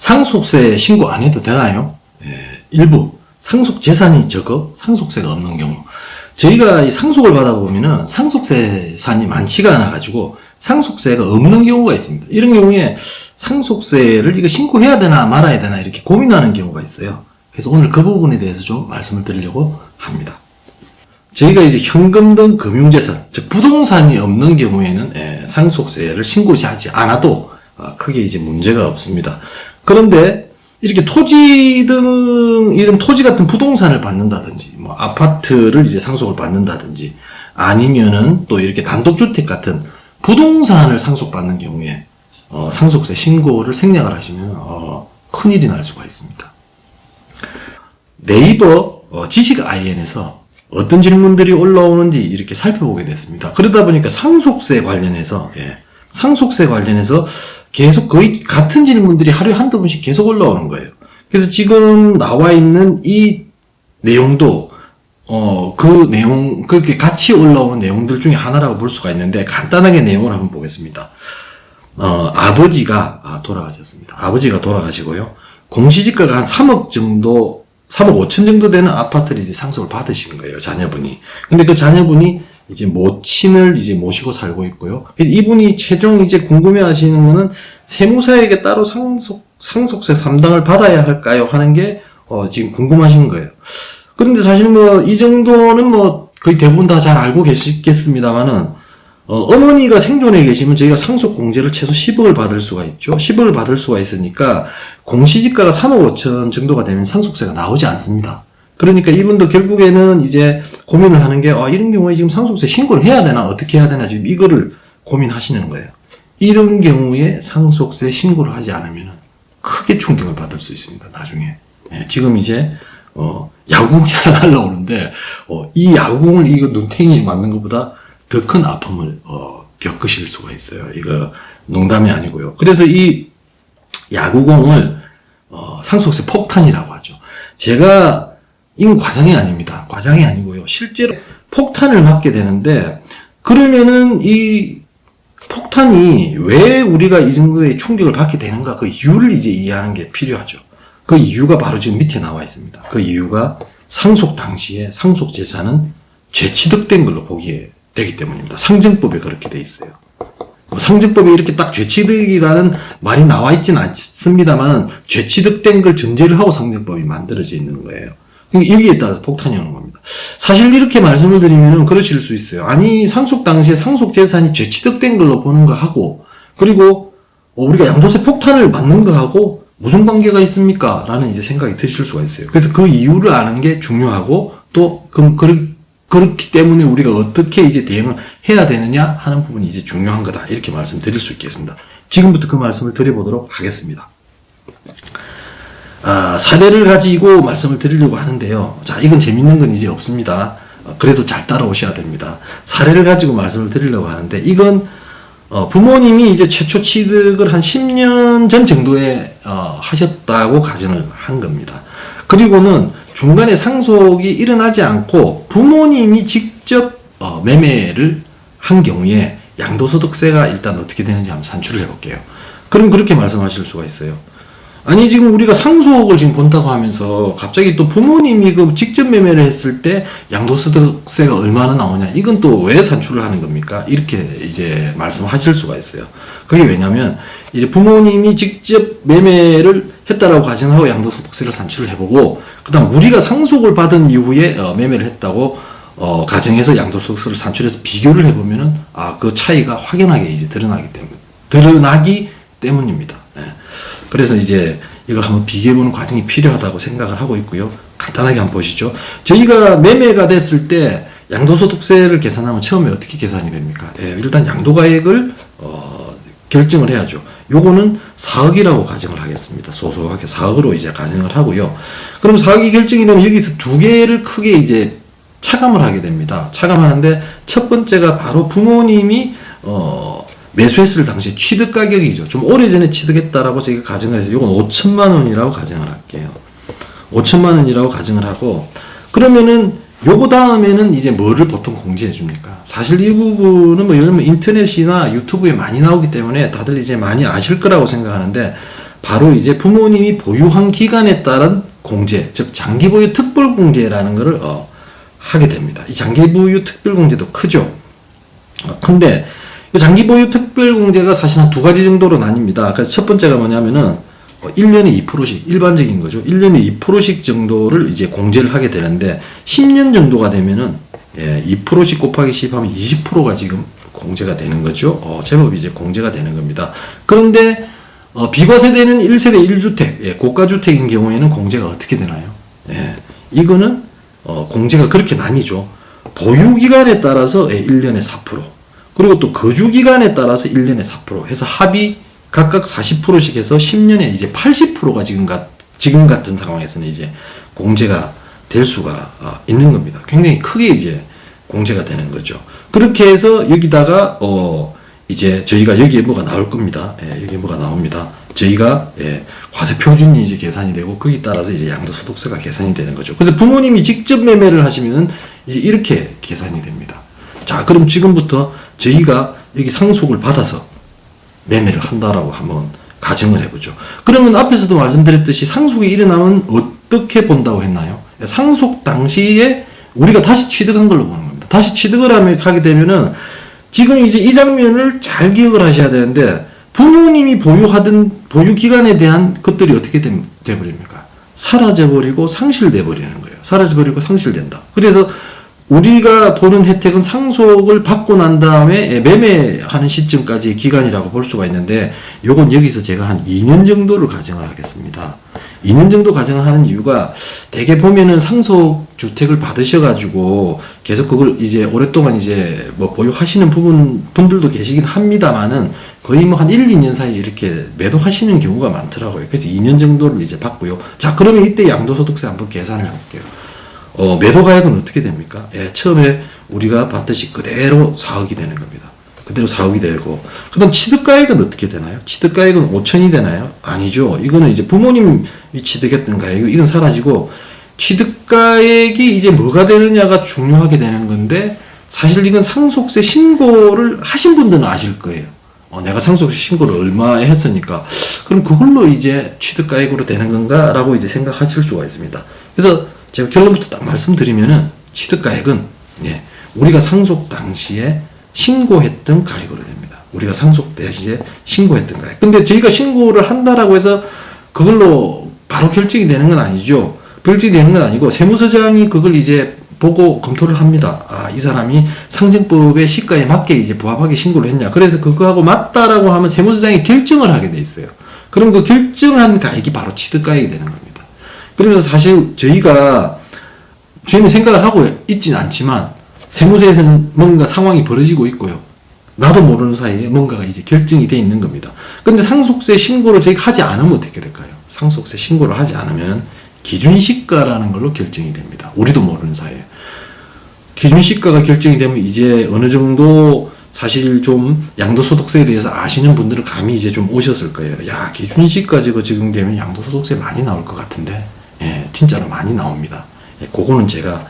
상속세 신고 안 해도 되나요? 일부 상속재산이 적어 상속세가 없는 경우, 저희가 이 상속을 받아보면은 상속재산이 많지가 않아가지고 상속세가 없는 경우가 있습니다. 이런 경우에 상속세를 이거 신고해야 되나 말아야 되나 이렇게 고민하는 경우가 있어요. 그래서 오늘 그 부분에 대해서 좀 말씀을 드리려고 합니다. 저희가 이제 현금 등 금융재산, 즉 부동산이 없는 경우에는 상속세를 신고하지 않아도 크게 이제 문제가 없습니다. 그런데 이렇게 토지 등 이런 토지 같은 부동산을 받는다든지, 뭐 아파트를 이제 상속을 받는다든지, 아니면은 또 이렇게 단독주택 같은 부동산을 상속받는 경우에 상속세 신고를 생략을 하시면 큰일이 날 수가 있습니다. 네이버 지식 IN에서 어떤 질문들이 올라오는지 이렇게 살펴보게 됐습니다. 그러다 보니까 상속세 관련해서 계속 거의 같은 질문들이 하루에 한두 번씩 계속 올라오는 거예요. 그래서 지금 나와 있는 이 내용도 그 내용, 그렇게 같이 올라오는 내용들 중에 하나라고 볼 수가 있는데, 간단하게 내용을 한번 보겠습니다. 아버지가 돌아가셨습니다. 아버지가 돌아가시고요. 공시지가가 한 3억 5천 정도 되는 아파트를 이제 상속을 받으신 거예요, 자녀분이. 근데 그 자녀분이 이제 모친을 이제 모시고 살고 있고요. 이분이 최종 이제 궁금해 하시는 거는 세무사에게 따로 상속세 3당을 받아야 할까요? 하는 게 지금 궁금하신 거예요. 그런데 사실 뭐 이 정도는 뭐 거의 대부분 다 잘 알고 계시겠습니다만은 어머니가 생존해 계시면 저희가 상속 공제를 최소 10억을 받을 수가 있죠. 10억을 받을 수가 있으니까 공시지가가 3억 5천 정도가 되면 상속세가 나오지 않습니다. 그러니까 이분도 결국에는 이제 고민을 하는 게, 이런 경우에 지금 상속세 신고를 해야 되나, 어떻게 해야 되나, 지금 이거를 고민하시는 거예요. 이런 경우에 상속세 신고를 하지 않으면 크게 충격을 받을 수 있습니다, 나중에. 지금 이제, 야구공이 하나 날라오는데, 이 야구공을 이거 눈탱이에 맞는 것보다 더 큰 아픔을, 겪으실 수가 있어요. 이거 농담이 아니고요. 그래서 이 야구공을, 상속세 폭탄이라고 하죠. 이건 과장이 아닙니다. 과장이 아니고요. 실제로 폭탄을 맞게 되는데, 그러면은 이 폭탄이 왜 우리가 이 정도의 충격을 받게 되는가, 그 이유를 이제 이해하는 게 필요하죠. 그 이유가 바로 지금 밑에 나와 있습니다. 그 이유가 상속 당시에 상속 재산은 죄취득된 걸로 보기에 되기 때문입니다. 상증법에 그렇게 돼 있어요. 상증법에 이렇게 딱 죄취득이라는 말이 나와 있지는 않습니다만, 죄취득된 걸 전제를 하고 상증법이 만들어져 있는 거예요. 여기에 따라서 폭탄이 오는 겁니다. 사실 이렇게 말씀을 드리면 그러실 수 있어요. 아니, 상속 당시에 상속 재산이 죄취득된 걸로 보는 거 하고, 그리고 우리가 양도세 폭탄을 맞는 거 하고 무슨 관계가 있습니까? 라는 이제 생각이 드실 수가 있어요. 그래서 그 이유를 아는 게 중요하고, 또 그렇기 때문에 우리가 어떻게 이제 대응을 해야 되느냐 하는 부분이 이제 중요한 거다, 이렇게 말씀드릴 수 있겠습니다. 지금부터 그 말씀을 드려보도록 하겠습니다. 사례를 가지고 말씀을 드리려고 하는데요. 자, 이건 재밌는 건 이제 없습니다. 그래도 잘 따라오셔야 됩니다. 사례를 가지고 말씀을 드리려고 하는데, 이건 부모님이 이제 최초 취득을 한 10년 전 정도에 하셨다고 가정을 한 겁니다. 그리고는 중간에 상속이 일어나지 않고 부모님이 직접 매매를 한 경우에 양도소득세가 일단 어떻게 되는지 한번 산출을 해볼게요. 그럼 그렇게 말씀하실 수가 있어요. 아니, 지금 우리가 상속을 지금 본다고 하면서 갑자기 또 부모님이 그 직접 매매를 했을 때 양도소득세가 얼마나 나오냐, 이건 또 왜 산출을 하는 겁니까? 이렇게 이제 말씀하실 수가 있어요. 그게 왜냐면 이제 부모님이 직접 매매를 했다라고 가정하고 양도소득세를 산출을 해보고, 그 다음 우리가 상속을 받은 이후에 매매를 했다고 가정해서 양도소득세를 산출해서 비교를 해보면은 그 차이가 확연하게 이제 드러나기 때문입니다. 그래서 이제 이걸 한번 비교해보는 과정이 필요하다고 생각을 하고 있고요. 간단하게 한번 보시죠. 저희가 매매가 됐을 때 양도소득세를 계산하면 처음에 어떻게 계산이 됩니까? 일단 양도가액을 결정을 해야죠. 요거는 4억이라고 가정을 하겠습니다. 소소하게 4억으로 이제 가정을 하고요. 그럼 4억이 결정이 되면 여기서 두 개를 크게 이제 차감을 하게 됩니다. 차감하는데 첫 번째가 바로 부모님이 매수했을 당시 취득 가격이죠. 좀 오래전에 취득했다라고 저희가 가정을 해서 이건 5천만 원이라고 가정을 할게요. 5천만 원이라고 가정을 하고, 그러면은 요거 다음에는 이제 뭐를 보통 공지해 줍니까? 사실 이 부분은 뭐 예를 들면 인터넷이나 유튜브에 많이 나오기 때문에 다들 이제 많이 아실 거라고 생각하는데, 바로 이제 부모님이 보유한 기간에 따른 공제, 즉 장기 보유 특별 공제라는 것을 하게 됩니다. 이 장기 보유 특별 공제도 크죠. 근데 이 장기 보유 특별 공제가 사실 한 두 가지 정도로 나뉩니다. 그래서 첫 번째가 뭐냐면은 1년에 2%씩 일반적인 거죠. 1년에 2%씩 정도를 이제 공제를 하게 되는데 10년 정도가 되면은 2%씩 곱하기 10 하면 20%가 지금 공제가 되는 거죠. 제법 이제 공제가 되는 겁니다. 그런데 비과세되는 1세대 1주택, 고가주택인 경우에는 공제가 어떻게 되나요? 이거는 공제가 그렇게 나뉘죠. 보유기간에 따라서 1년에 4%, 그리고 또 거주기간에 따라서 1년에 4% 해서 합이 각각 40%씩 해서 10년에 이제 80%가 지금 같은 상황에서는 이제 공제가 될 수가 있는 겁니다. 굉장히 크게 이제 공제가 되는 거죠. 그렇게 해서 여기다가 이제 저희가 여기에 뭐가 나올 겁니다. 여기에 뭐가 나옵니다. 저희가 과세 표준이 이제 계산이 되고 거기 따라서 이제 양도소득세가 계산이 되는 거죠. 그래서 부모님이 직접 매매를 하시면 이제 이렇게 계산이 됩니다. 자, 그럼 지금부터 저희가 여기 상속을 받아서 매매를 한다라고 한번 가정을 해보죠. 그러면 앞에서도 말씀드렸듯이 상속이 일어나면 어떻게 본다고 했나요? 상속 당시에 우리가 다시 취득한 걸로 보는 겁니다. 다시 취득을 하게 되면은 지금 이제 이 장면을 잘 기억을 하셔야 되는데 부모님이 보유하던 보유 기간에 대한 것들이 어떻게 돼버립니까? 사라져버리고 상실돼버리는 거예요. 사라져버리고 상실된다. 그래서 우리가 보는 혜택은 상속을 받고 난 다음에 매매하는 시점까지의 기간이라고 볼 수가 있는데 요건 여기서 제가 한 2년 정도를 가정을 하겠습니다. 2년 정도 가정을 하는 이유가 대개 보면은 상속주택을 받으셔가지고 계속 그걸 이제 오랫동안 이제 뭐 보유하시는 분들도 계시긴 합니다만은 거의 뭐 한 1, 2년 사이에 이렇게 매도하시는 경우가 많더라고요. 그래서 2년 정도를 이제 받고요. 자, 그러면 이때 양도소득세 한번 계산을 해볼게요. 매도가액은 어떻게 됩니까? 처음에 우리가 받듯이 그대로 4억이 되는 겁니다. 그대로 4억이 되고, 그 다음 취득가액은 어떻게 되나요? 취득가액은 5천이 되나요? 아니죠. 이거는 이제 부모님이 취득했던 가액이 이건 사라지고, 취득가액이 이제 뭐가 되느냐가 중요하게 되는 건데, 사실 이건 상속세 신고를 하신 분들은 아실 거예요. 내가 상속세 신고를 얼마에 했으니까, 그럼 그걸로 이제 취득가액으로 되는 건가? 라고 이제 생각하실 수가 있습니다. 그래서 제가 결론부터 딱 말씀드리면은, 취득가액은, 우리가 상속 당시에 신고했던 가액으로 됩니다. 우리가 상속 당시에 신고했던 가액. 근데 저희가 신고를 한다라고 해서 그걸로 바로 결정이 되는 건 아니죠. 결정이 되는 건 아니고, 세무서장이 그걸 이제 보고 검토를 합니다. 이 사람이 상증법의 시가에 맞게 이제 부합하게 신고를 했냐. 그래서 그거하고 맞다라고 하면 세무서장이 결정을 하게 돼 있어요. 그럼 그 결정한 가액이 바로 취득가액이 되는 겁니다. 그래서 사실 저희는 생각을 하고 있지는 않지만 세무서에서는 뭔가 상황이 벌어지고 있고요. 나도 모르는 사이에 뭔가가 이제 결정이 돼 있는 겁니다. 근데 상속세 신고를 저희가 하지 않으면 어떻게 될까요? 상속세 신고를 하지 않으면 기준시가라는 걸로 결정이 됩니다. 우리도 모르는 사이에. 기준시가가 결정이 되면 이제 어느 정도 사실 좀 양도소득세에 대해서 아시는 분들은 감이 이제 좀 오셨을 거예요. 야, 기준시가 저거 적용되면 양도소득세 많이 나올 것 같은데. 진짜로 많이 나옵니다. 그거는 제가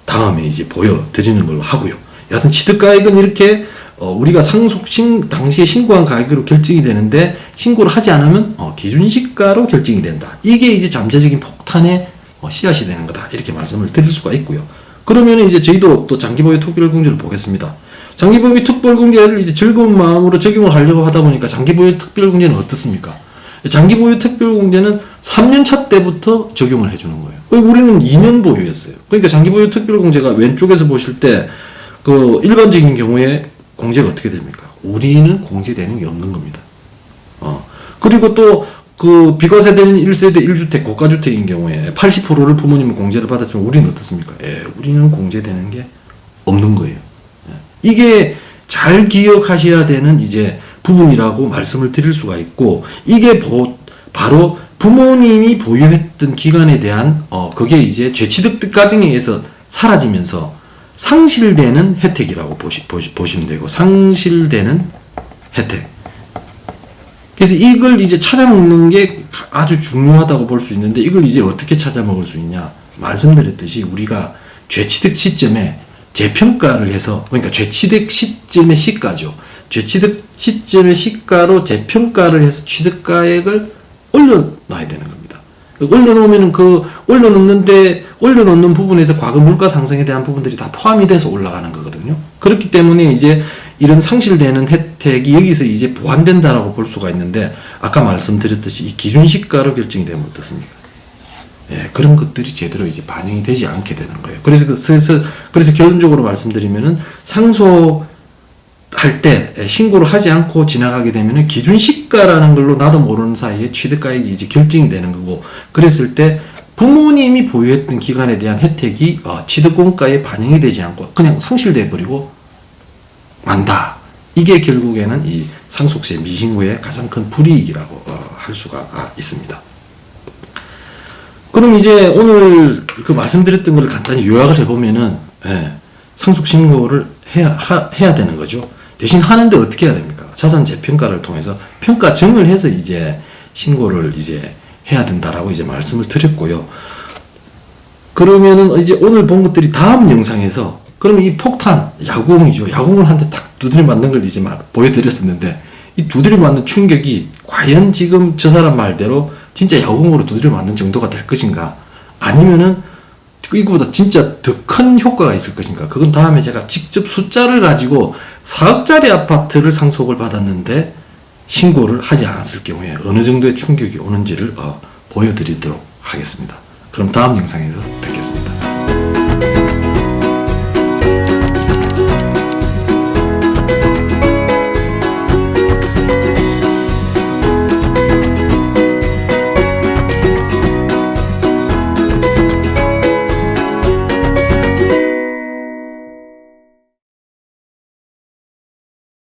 다음에 이제 보여드리는 걸로 하고요. 여하튼 취득가액은 이렇게 우리가 상속 당시에 신고한 가액으로 결정이 되는데 신고를 하지 않으면 기준시가로 결정이 된다. 이게 이제 잠재적인 폭탄의 씨앗이 되는 거다. 이렇게 말씀을 드릴 수가 있고요. 그러면 이제 저희도 또 장기보유 특별공제를 보겠습니다. 장기보유 특별공제를 이제 즐거운 마음으로 적용을 하려고 하다 보니까 장기보유 특별공제는 어떻습니까? 장기보유 특별공제는 3년차 때부터 적용을 해주는 거예요. 우리는 2년 보유였어요. 그러니까 장기보유 특별공제가 왼쪽에서 보실 때 그 일반적인 경우에 공제가 어떻게 됩니까? 우리는 공제되는 게 없는 겁니다. 그리고 또 그 비과세되는 1세대 1주택 고가주택인 경우에 80%를 부모님은 공제를 받았지만 우리는 어떻습니까? 우리는 공제되는 게 없는 거예요. 이게 잘 기억하셔야 되는 이제 부분이라고 말씀을 드릴 수가 있고, 이게 바로 부모님이 보유했던 기간에 대한 그게 이제 죄취득 과정에 의해서 사라지면서 상실되는 혜택이라고 보시면 되고, 상실되는 혜택. 그래서 이걸 이제 찾아먹는 게 아주 중요하다고 볼 수 있는데, 이걸 이제 어떻게 찾아먹을 수 있냐? 말씀드렸듯이 우리가 죄취득 시점에 재평가를 해서, 그러니까 죄취득 시점의 시가죠. 죄취득 시점의 시가로 재평가를 해서 취득가액을 올려놔야 되는 겁니다. 올려놓으면 올려놓는 부분에서 과거 물가 상승에 대한 부분들이 다 포함이 돼서 올라가는 거거든요. 그렇기 때문에 이제 이런 상실되는 혜택이 여기서 이제 보완된다라고 볼 수가 있는데, 아까 말씀드렸듯이 이 기준시가로 결정이 되면 어떻습니까? 예, 그런 것들이 제대로 이제 반영이 되지 않게 되는 거예요. 그래서 결론적으로 말씀드리면은 상속할 때 신고를 하지 않고 지나가게 되면은 기준시가라는 걸로 나도 모르는 사이에 취득가액이 이제 결정이 되는 거고, 그랬을 때 부모님이 보유했던 기간에 대한 혜택이 취득원가에 반영이 되지 않고 그냥 상실돼 버리고 만다. 이게 결국에는 이 상속세 미신고의 가장 큰 불이익이라고 할 수가 있습니다. 그럼 이제 오늘 그 말씀드렸던 걸 간단히 요약을 해보면은, 상속신고를 해야 되는 거죠. 대신 하는데 어떻게 해야 됩니까? 자산 재평가를 통해서 평가정을 해서 이제 신고를 이제 해야 된다라고 이제 말씀을 드렸고요. 그러면은 이제 오늘 본 것들이 다음 영상에서, 그러면 이 폭탄, 야구공이죠. 야구공을 한 대 딱 두드려 맞는 걸 이제 보여드렸었는데, 이 두드려 맞는 충격이 과연 지금 저 사람 말대로 진짜 야구공으로 두드려 맞는 정도가 될 것인가? 아니면은 이거보다 진짜 더 큰 효과가 있을 것인가? 그건 다음에 제가 직접 숫자를 가지고 4억짜리 아파트를 상속을 받았는데 신고를 하지 않았을 경우에 어느 정도의 충격이 오는지를 보여드리도록 하겠습니다. 그럼 다음 영상에서 뵙겠습니다.